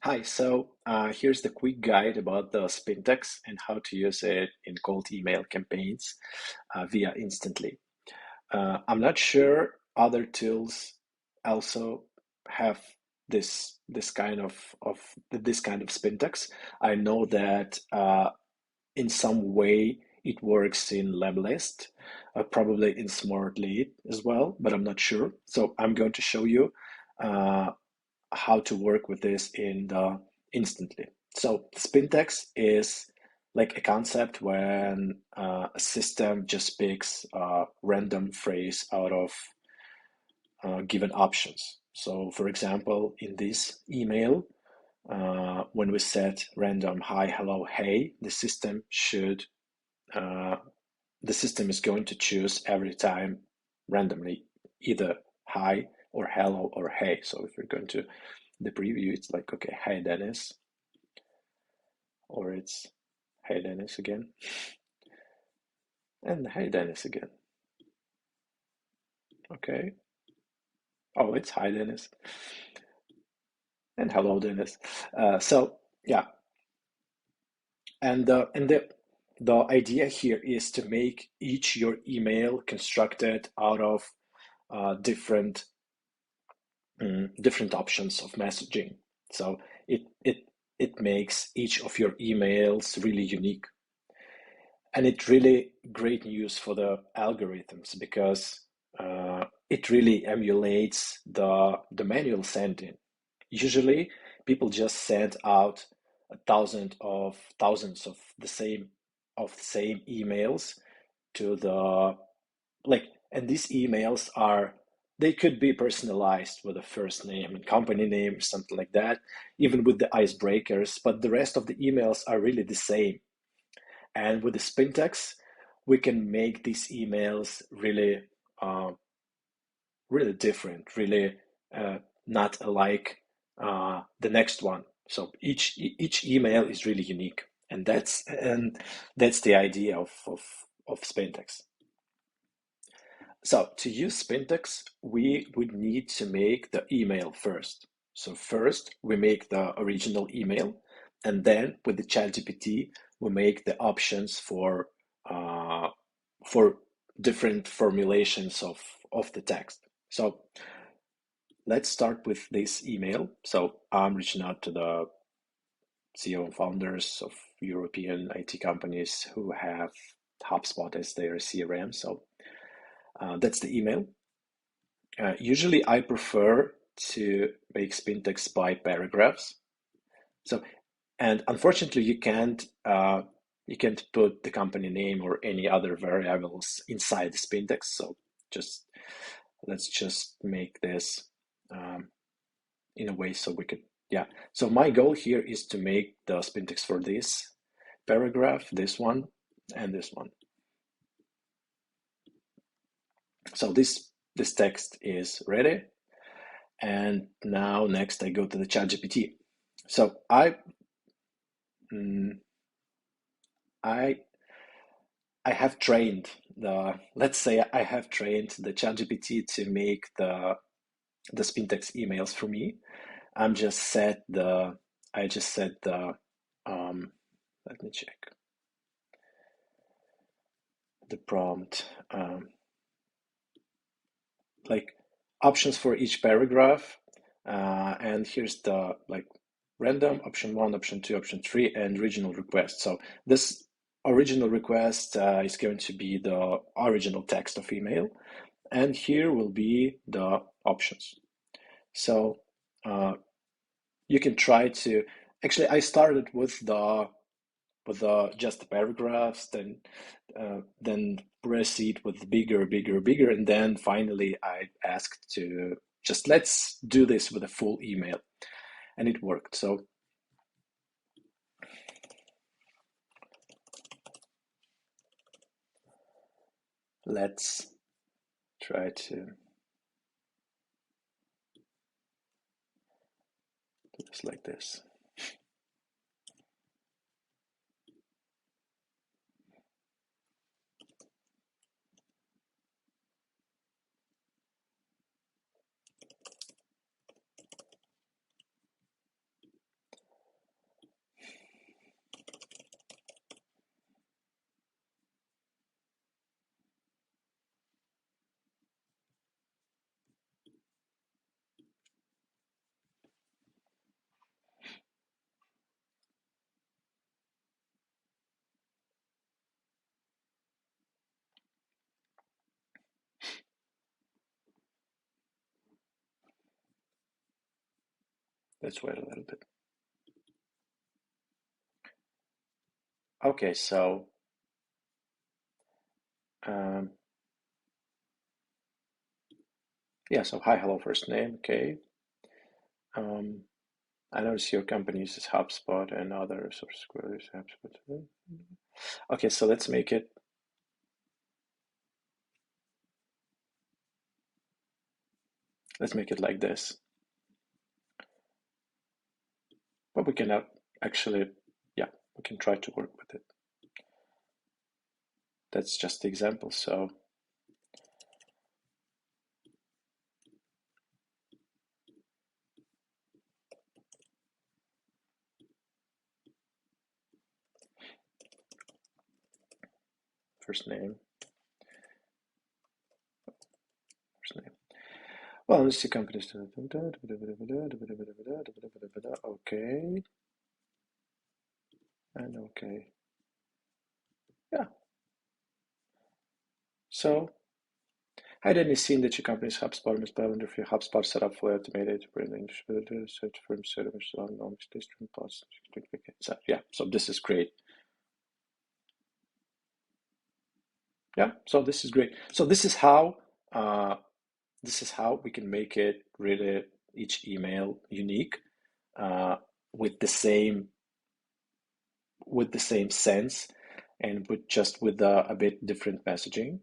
Hi, here's the quick guide about the SPINTAX and how to use it in cold email campaigns via Instantly. I'm not sure other tools also have this kind of this kind of SPINTAX. I know that in some way it works in LabList, probably in Smart Lead as well, but I'm not sure. So I'm going to show you uh, how to work with this in the Instantly. So SpinTax is like a concept when a system just picks a random phrase out of given options. So for example, in this email, when we set random hi, hello, hey, uh, the system is going to choose every time randomly either hi or hello or hey. So if we're going to the preview, it's like, okay, hi Dennis, or it's hey Dennis again, and hey Dennis again. Okay. Oh, it's hi Dennis, and hello Dennis. Yeah, and the idea here is to make each your email constructed out of different options of messaging. So it makes each of your emails really unique. And it's really great news for the algorithms because it really emulates the manual sending. Usually, people just send out thousands of the same emails to the like, and these emails are they could be personalized with a first name and company name, something like that, even with the icebreakers. But the rest of the emails are really the same. And with the SpinTax, we can make these emails uh, really different, really not alike the next one. So each email is really unique, and that's the idea of SpinTax. So to use SpinTax, we would need to make the email first. So first we make the original email, and then with the ChatGPT, we make the options uh, for different formulations of the text. So let's start with this email. So I'm reaching out to the CEO and founders of European IT companies who have HubSpot as their CRM. So that's the email. Usually I prefer to make SpinTax by paragraphs. So, and unfortunately you can't put the company name or any other variables inside the SpinTax. So just let's just make this um, in a way so we could, yeah. So my goal here is to make the SpinTax for this paragraph, this one, and this one. So this text is ready. And now next I go to the ChatGPT. So mm, I I have trained let's say I have trained the ChatGPT to make the SpinTax emails for me. I just set the let me check the prompt like options for each paragraph, and here's the like random option 1, option 2, option 3, and original request. So this original request is going to be the original text of email, and here will be the options. So you can try to actually I started with just the paragraphs, then proceed with bigger, and then finally I asked to just let's do this with a full email, and it worked. So let's try to do this like this. Let's wait a little bit. Okay, so yeah, so hi, hello, first name, okay. I notice your company uses HubSpot and other source queries. HubSpot. Okay, so let's make it. Let's make it like this. But we can actually, yeah, we can try to work with it. That's just the example. So first name, first name. Well, let's see companies. Okay. And okay. Yeah. So I didn't see that your company's HubSpot is under for HubSpot set up for automated branding search for service on district posts. So yeah, so this is great. Yeah, so this is great. So this is how we can make it really each email unique with the same sense and with a bit different messaging.